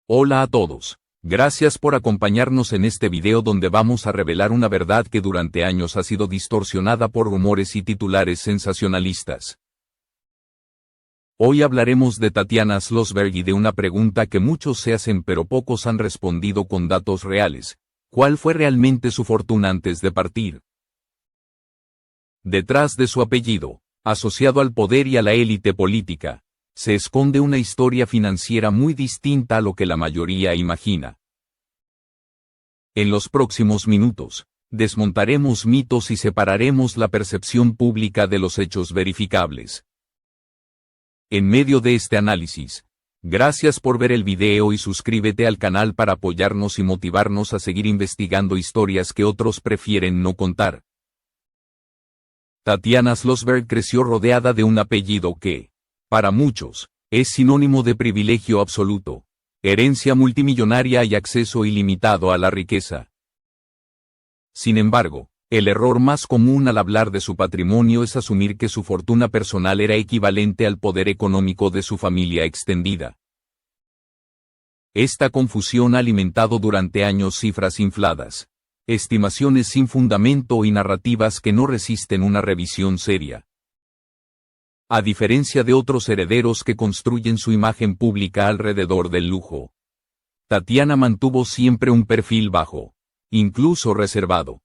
Hola a todos. Gracias por acompañarnos en este video donde vamos a revelar una verdad que durante años ha sido distorsionada por rumores y titulares sensacionalistas. Hoy hablaremos de Tatiana Schlossberg y de una pregunta que muchos se hacen pero pocos han respondido con datos reales. ¿Cuál fue realmente su fortuna antes de partir? Detrás de su apellido, asociado al poder y a la élite política, se esconde una historia financiera muy distinta a lo que la mayoría imagina. En los próximos minutos, desmontaremos mitos y separaremos la percepción pública de los hechos verificables. En medio de este análisis, gracias por ver el video y suscríbete al canal para apoyarnos y motivarnos a seguir investigando historias que otros prefieren no contar. Tatiana Schlossberg creció rodeada de un apellido que, para muchos, es sinónimo de privilegio absoluto, herencia multimillonaria y acceso ilimitado a la riqueza. Sin embargo, el error más común al hablar de su patrimonio es asumir que su fortuna personal era equivalente al poder económico de su familia extendida. Esta confusión ha alimentado durante años cifras infladas, estimaciones sin fundamento y narrativas que no resisten una revisión seria. A diferencia de otros herederos que construyen su imagen pública alrededor del lujo, Tatiana mantuvo siempre un perfil bajo, incluso reservado.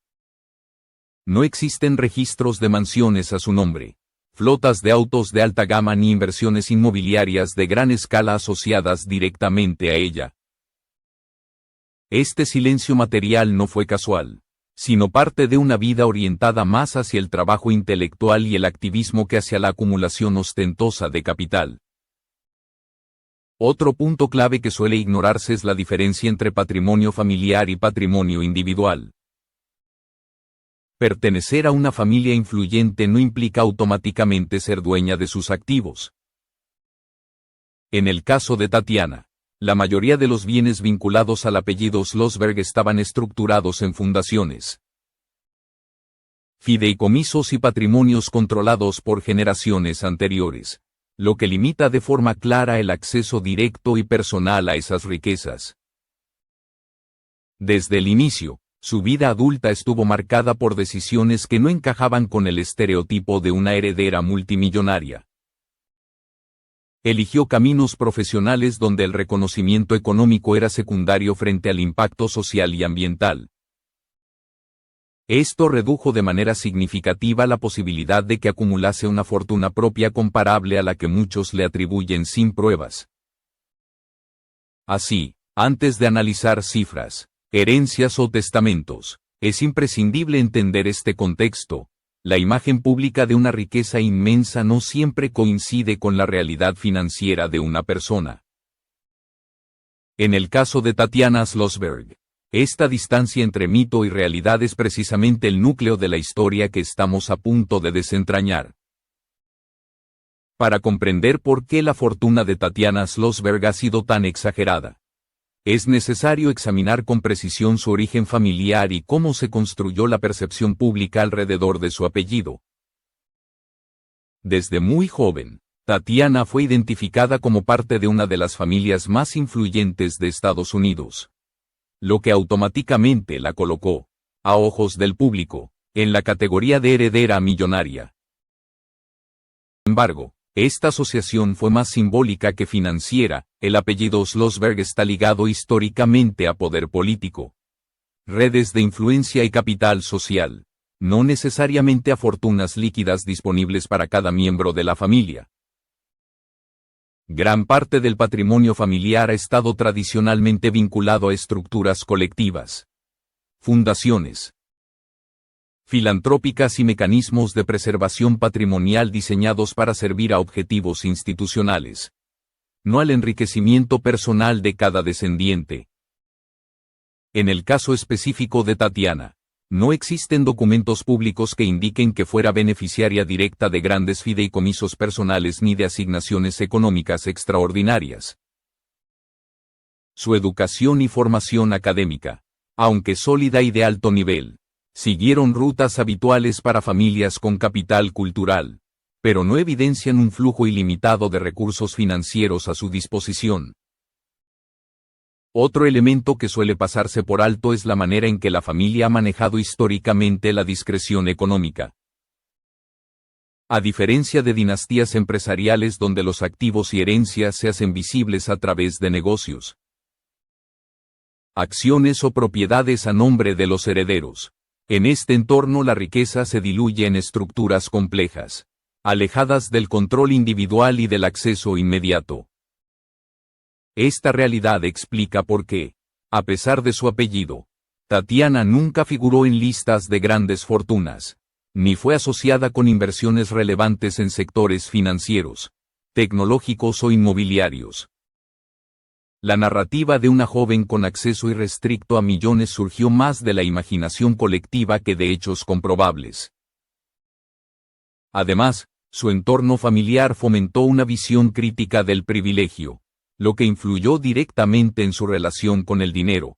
No existen registros de mansiones a su nombre, flotas de autos de alta gama ni inversiones inmobiliarias de gran escala asociadas directamente a ella. Este silencio material no fue casual, sino parte de una vida orientada más hacia el trabajo intelectual y el activismo que hacia la acumulación ostentosa de capital. Otro punto clave que suele ignorarse es la diferencia entre patrimonio familiar y patrimonio individual. Pertenecer a una familia influyente no implica automáticamente ser dueña de sus activos. En el caso de Tatiana, la mayoría de los bienes vinculados al apellido Schlossberg estaban estructurados en fundaciones, fideicomisos y patrimonios controlados por generaciones anteriores, lo que limita de forma clara el acceso directo y personal a esas riquezas. Desde el inicio, su vida adulta estuvo marcada por decisiones que no encajaban con el estereotipo de una heredera multimillonaria. Eligió caminos profesionales donde el reconocimiento económico era secundario frente al impacto social y ambiental. Esto redujo de manera significativa la posibilidad de que acumulase una fortuna propia comparable a la que muchos le atribuyen sin pruebas. Así, antes de analizar cifras, herencias o testamentos, es imprescindible entender este contexto. La imagen pública de una riqueza inmensa no siempre coincide con la realidad financiera de una persona. En el caso de Tatiana Schlossberg, esta distancia entre mito y realidad es precisamente el núcleo de la historia que estamos a punto de desentrañar. Para comprender por qué la fortuna de Tatiana Schlossberg ha sido tan exagerada, es necesario examinar con precisión su origen familiar y cómo se construyó la percepción pública alrededor de su apellido. Desde muy joven, Tatiana fue identificada como parte de una de las familias más influyentes de Estados Unidos, lo que automáticamente la colocó, a ojos del público, en la categoría de heredera millonaria. Sin embargo, esta asociación fue más simbólica que financiera. El apellido Schlossberg está ligado históricamente a poder político, redes de influencia y capital social, no necesariamente a fortunas líquidas disponibles para cada miembro de la familia. Gran parte del patrimonio familiar ha estado tradicionalmente vinculado a estructuras colectivas, fundaciones filantrópicas y mecanismos de preservación patrimonial diseñados para servir a objetivos institucionales, no al enriquecimiento personal de cada descendiente. En el caso específico de Tatiana, no existen documentos públicos que indiquen que fuera beneficiaria directa de grandes fideicomisos personales ni de asignaciones económicas extraordinarias. Su educación y formación académica, aunque sólida y de alto nivel, siguieron rutas habituales para familias con capital cultural, pero no evidencian un flujo ilimitado de recursos financieros a su disposición. Otro elemento que suele pasarse por alto es la manera en que la familia ha manejado históricamente la discreción económica. A diferencia de dinastías empresariales donde los activos y herencias se hacen visibles a través de negocios, acciones o propiedades a nombre de los herederos. En este entorno la riqueza se diluye en estructuras complejas, alejadas del control individual y del acceso inmediato. Esta realidad explica por qué, a pesar de su apellido, Tatiana nunca figuró en listas de grandes fortunas, ni fue asociada con inversiones relevantes en sectores financieros, tecnológicos o inmobiliarios. La narrativa de una joven con acceso irrestricto a millones surgió más de la imaginación colectiva que de hechos comprobables. Además, su entorno familiar fomentó una visión crítica del privilegio, lo que influyó directamente en su relación con el dinero.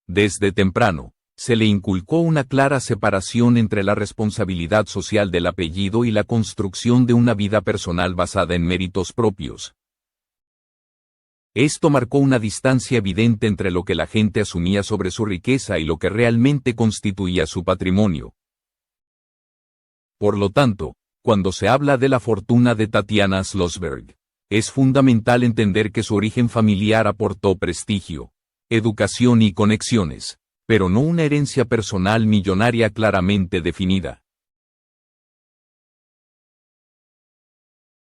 Desde temprano, se le inculcó una clara separación entre la responsabilidad social del apellido y la construcción de una vida personal basada en méritos propios. Esto marcó una distancia evidente entre lo que la gente asumía sobre su riqueza y lo que realmente constituía su patrimonio. Por lo tanto, cuando se habla de la fortuna de Tatiana Schlossberg, es fundamental entender que su origen familiar aportó prestigio, educación y conexiones, pero no una herencia personal millonaria claramente definida.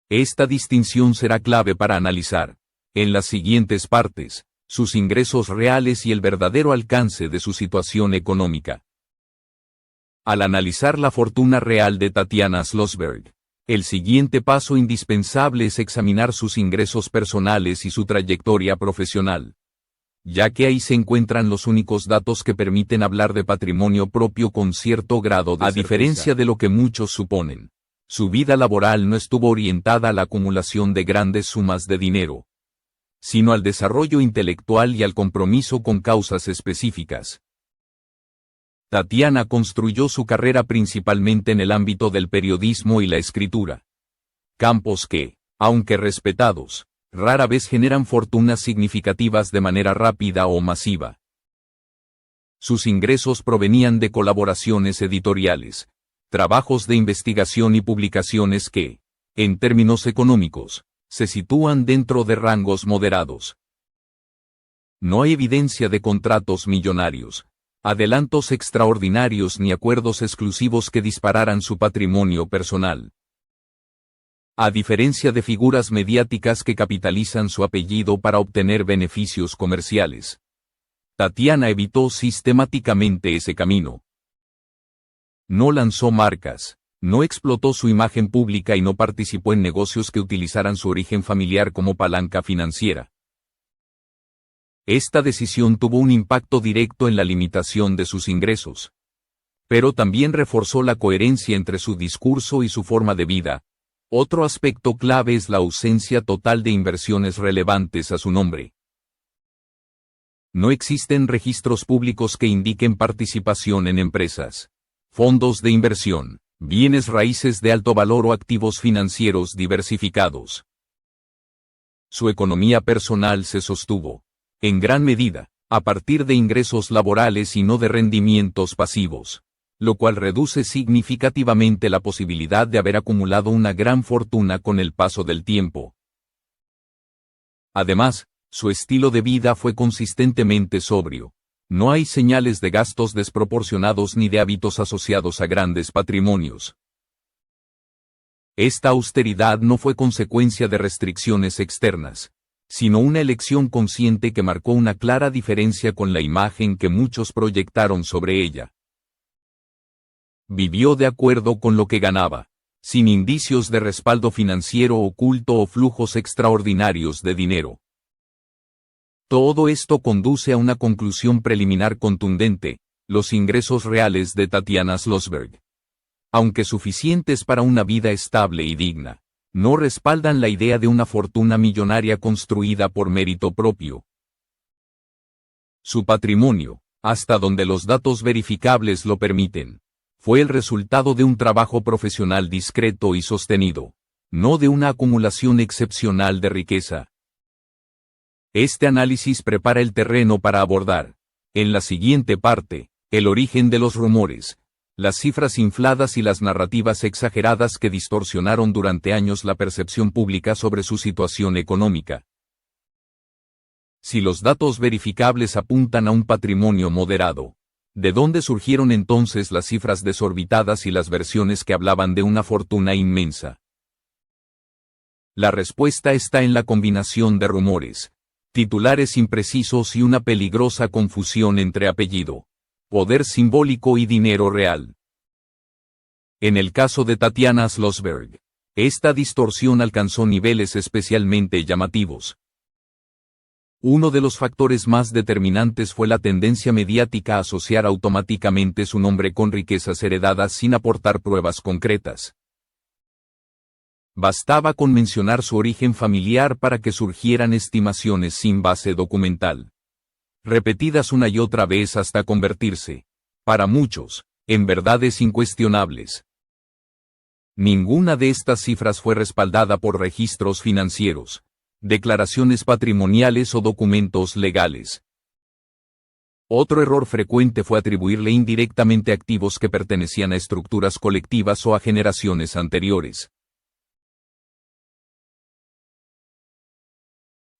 Esta distinción será clave para analizar, en las siguientes partes, sus ingresos reales y el verdadero alcance de su situación económica. Al analizar la fortuna real de Tatiana Schlossberg, el siguiente paso indispensable es examinar sus ingresos personales y su trayectoria profesional, ya que ahí se encuentran los únicos datos que permiten hablar de patrimonio propio con cierto grado de certeza. A diferencia de lo que muchos suponen, su vida laboral no estuvo orientada a la acumulación de grandes sumas de dinero, sino al desarrollo intelectual y al compromiso con causas específicas. Tatiana construyó su carrera principalmente en el ámbito del periodismo y la escritura, campos que, aunque respetados, rara vez generan fortunas significativas de manera rápida o masiva. Sus ingresos provenían de colaboraciones editoriales, trabajos de investigación y publicaciones que, en términos económicos, se sitúan dentro de rangos moderados. No hay evidencia de contratos millonarios, adelantos extraordinarios ni acuerdos exclusivos que dispararan su patrimonio personal. A diferencia de figuras mediáticas que capitalizan su apellido para obtener beneficios comerciales, Tatiana evitó sistemáticamente ese camino. No lanzó marcas, no explotó su imagen pública y no participó en negocios que utilizaran su origen familiar como palanca financiera. Esta decisión tuvo un impacto directo en la limitación de sus ingresos, pero también reforzó la coherencia entre su discurso y su forma de vida. Otro aspecto clave es la ausencia total de inversiones relevantes a su nombre. No existen registros públicos que indiquen participación en empresas, fondos de inversión, bienes raíces de alto valor o activos financieros diversificados. Su economía personal se sostuvo, en gran medida, a partir de ingresos laborales y no de rendimientos pasivos, lo cual reduce significativamente la posibilidad de haber acumulado una gran fortuna con el paso del tiempo. Además, su estilo de vida fue consistentemente sobrio. No hay señales de gastos desproporcionados ni de hábitos asociados a grandes patrimonios. Esta austeridad no fue consecuencia de restricciones externas, sino una elección consciente que marcó una clara diferencia con la imagen que muchos proyectaron sobre ella. Vivió de acuerdo con lo que ganaba, sin indicios de respaldo financiero oculto o flujos extraordinarios de dinero. Todo esto conduce a una conclusión preliminar contundente: los ingresos reales de Tatiana Schlossberg, aunque suficientes para una vida estable y digna, no respaldan la idea de una fortuna millonaria construida por mérito propio. Su patrimonio, hasta donde los datos verificables lo permiten, fue el resultado de un trabajo profesional discreto y sostenido, no de una acumulación excepcional de riqueza. Este análisis prepara el terreno para abordar, en la siguiente parte, el origen de los rumores, las cifras infladas y las narrativas exageradas que distorsionaron durante años la percepción pública sobre su situación económica. Si los datos verificables apuntan a un patrimonio moderado, ¿de dónde surgieron entonces las cifras desorbitadas y las versiones que hablaban de una fortuna inmensa? La respuesta está en la combinación de rumores, titulares imprecisos y una peligrosa confusión entre apellido, poder simbólico y dinero real. En el caso de Tatiana Schlossberg, esta distorsión alcanzó niveles especialmente llamativos. Uno de los factores más determinantes fue la tendencia mediática a asociar automáticamente su nombre con riquezas heredadas sin aportar pruebas concretas. Bastaba con mencionar su origen familiar para que surgieran estimaciones sin base documental, repetidas una y otra vez hasta convertirse, para muchos, en verdades incuestionables. Ninguna de estas cifras fue respaldada por registros financieros, declaraciones patrimoniales o documentos legales. Otro error frecuente fue atribuirle indirectamente activos que pertenecían a estructuras colectivas o a generaciones anteriores.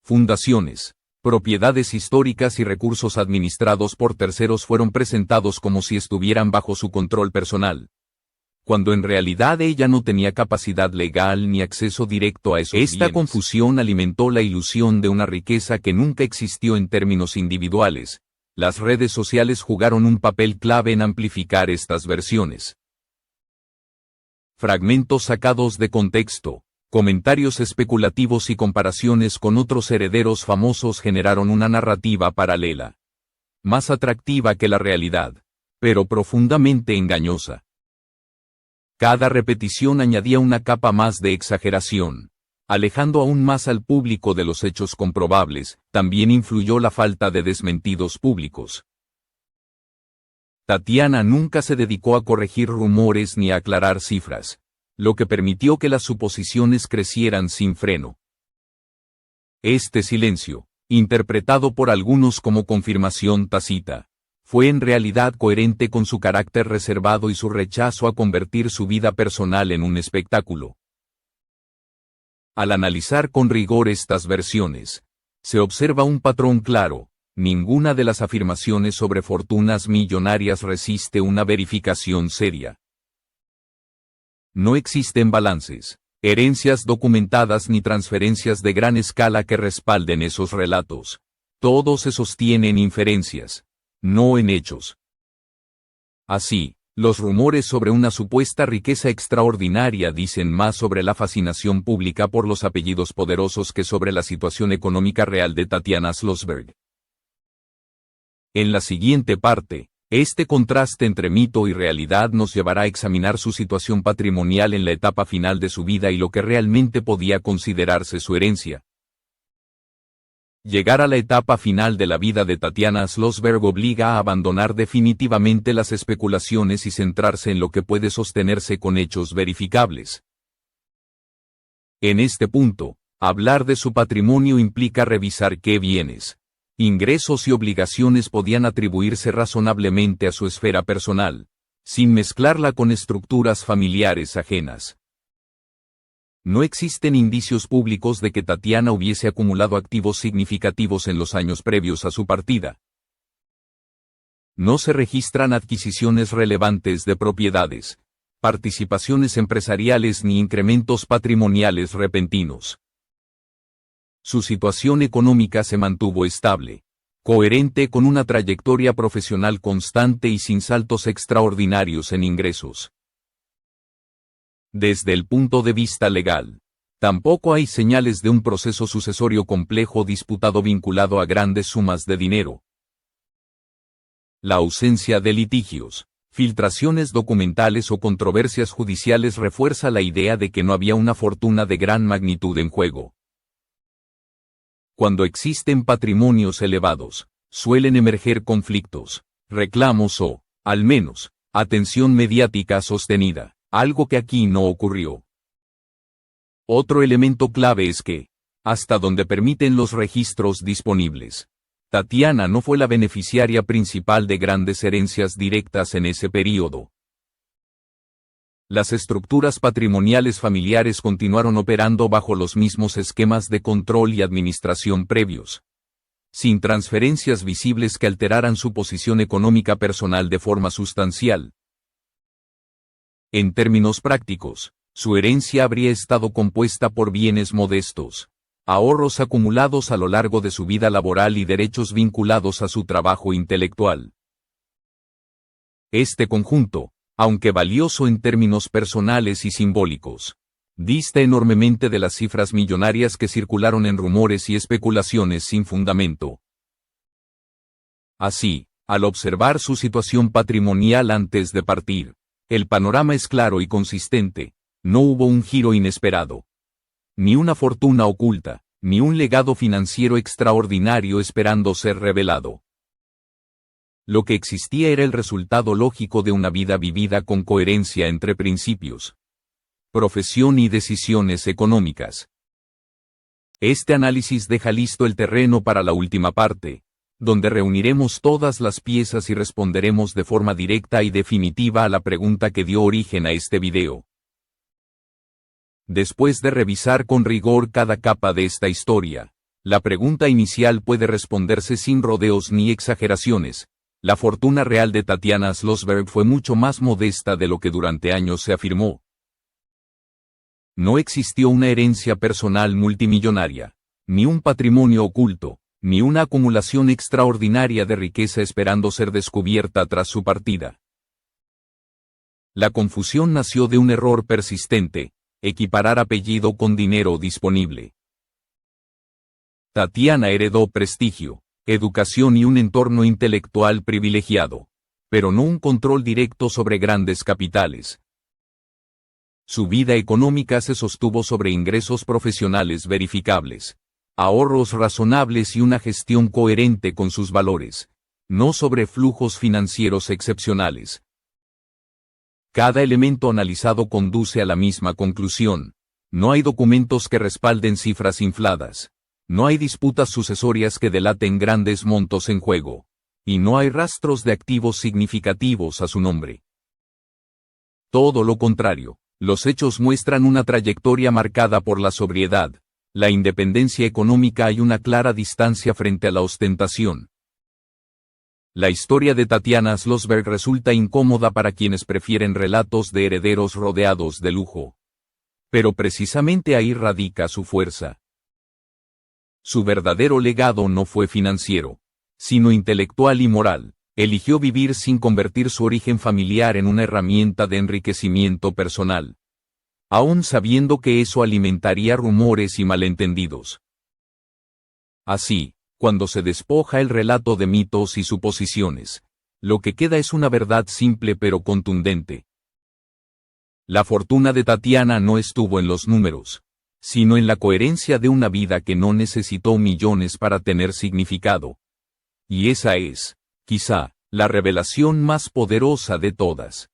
Fundaciones, propiedades históricas y recursos administrados por terceros fueron presentados como si estuvieran bajo su control personal, cuando en realidad ella no tenía capacidad legal ni acceso directo a esos bienes. Esta confusión alimentó la ilusión de una riqueza que nunca existió en términos individuales. Las redes sociales jugaron un papel clave en amplificar estas versiones. Fragmentos sacados de contexto, comentarios especulativos y comparaciones con otros herederos famosos generaron una narrativa paralela, más atractiva que la realidad, pero profundamente engañosa. Cada repetición añadía una capa más de exageración, alejando aún más al público de los hechos comprobables. También influyó la falta de desmentidos públicos. Tatiana nunca se dedicó a corregir rumores ni a aclarar cifras, lo que permitió que las suposiciones crecieran sin freno. Este silencio, interpretado por algunos como confirmación tácita, fue en realidad coherente con su carácter reservado y su rechazo a convertir su vida personal en un espectáculo. Al analizar con rigor estas versiones, se observa un patrón claro: ninguna de las afirmaciones sobre fortunas millonarias resiste una verificación seria. No existen balances, herencias documentadas ni transferencias de gran escala que respalden esos relatos. Todo se sostiene en inferencias, no en hechos. Así, los rumores sobre una supuesta riqueza extraordinaria dicen más sobre la fascinación pública por los apellidos poderosos que sobre la situación económica real de Tatiana Schlossberg. En la siguiente parte, este contraste entre mito y realidad nos llevará a examinar su situación patrimonial en la etapa final de su vida y lo que realmente podía considerarse su herencia. Llegar a la etapa final de la vida de Tatiana Schlossberg obliga a abandonar definitivamente las especulaciones y centrarse en lo que puede sostenerse con hechos verificables. En este punto, hablar de su patrimonio implica revisar qué bienes, ingresos y obligaciones podían atribuirse razonablemente a su esfera personal, sin mezclarla con estructuras familiares ajenas. No existen indicios públicos de que Tatiana hubiese acumulado activos significativos en los años previos a su partida. No se registran adquisiciones relevantes de propiedades, participaciones empresariales ni incrementos patrimoniales repentinos. Su situación económica se mantuvo estable, coherente con una trayectoria profesional constante y sin saltos extraordinarios en ingresos. Desde el punto de vista legal, tampoco hay señales de un proceso sucesorio complejo disputado vinculado a grandes sumas de dinero. La ausencia de litigios, filtraciones documentales o controversias judiciales refuerza la idea de que no había una fortuna de gran magnitud en juego. Cuando existen patrimonios elevados, suelen emerger conflictos, reclamos o, al menos, atención mediática sostenida. Algo que aquí no ocurrió. Otro elemento clave es que, hasta donde permiten los registros disponibles. Tatiana no fue la beneficiaria principal de grandes herencias directas en ese período. Las estructuras patrimoniales familiares continuaron operando bajo los mismos esquemas de control y administración previos, sin transferencias visibles que alteraran su posición económica personal de forma sustancial. En términos prácticos, su herencia habría estado compuesta por bienes modestos, ahorros acumulados a lo largo de su vida laboral y derechos vinculados a su trabajo intelectual. Este conjunto, aunque valioso en términos personales y simbólicos, dista enormemente de las cifras millonarias que circularon en rumores y especulaciones sin fundamento. Así, al observar su situación patrimonial antes de partir, el panorama es claro y consistente. No hubo un giro inesperado, ni una fortuna oculta, ni un legado financiero extraordinario esperando ser revelado. Lo que existía era el resultado lógico de una vida vivida con coherencia entre principios, profesión y decisiones económicas. Este análisis deja listo el terreno para la última parte, donde reuniremos todas las piezas y responderemos de forma directa y definitiva a la pregunta que dio origen a este video. Después de revisar con rigor cada capa de esta historia, la pregunta inicial puede responderse sin rodeos ni exageraciones. La fortuna real de Tatiana Schlossberg fue mucho más modesta de lo que durante años se afirmó. No existió una herencia personal multimillonaria, ni un patrimonio oculto, ni una acumulación extraordinaria de riqueza esperando ser descubierta tras su partida. La confusión nació de un error persistente: equiparar apellido con dinero disponible. Tatiana heredó prestigio, educación y un entorno intelectual privilegiado, pero no un control directo sobre grandes capitales. Su vida económica se sostuvo sobre ingresos profesionales verificables, ahorros razonables y una gestión coherente con sus valores, no sobre flujos financieros excepcionales. Cada elemento analizado conduce a la misma conclusión: no hay documentos que respalden cifras infladas. No hay disputas sucesorias que delaten grandes montos en juego, y no hay rastros de activos significativos a su nombre. Todo lo contrario, los hechos muestran una trayectoria marcada por la sobriedad, la independencia económica y una clara distancia frente a la ostentación. La historia de Tatiana Schlossberg resulta incómoda para quienes prefieren relatos de herederos rodeados de lujo. Pero precisamente ahí radica su fuerza. Su verdadero legado no fue financiero, sino intelectual y moral. Eligió vivir sin convertir su origen familiar en una herramienta de enriquecimiento personal, aun sabiendo que eso alimentaría rumores y malentendidos. Así, cuando se despoja el relato de mitos y suposiciones, lo que queda es una verdad simple pero contundente. La fortuna de Tatiana no estuvo en los números, sino en la coherencia de una vida que no necesitó millones para tener significado. Y esa es, quizá, la revelación más poderosa de todas.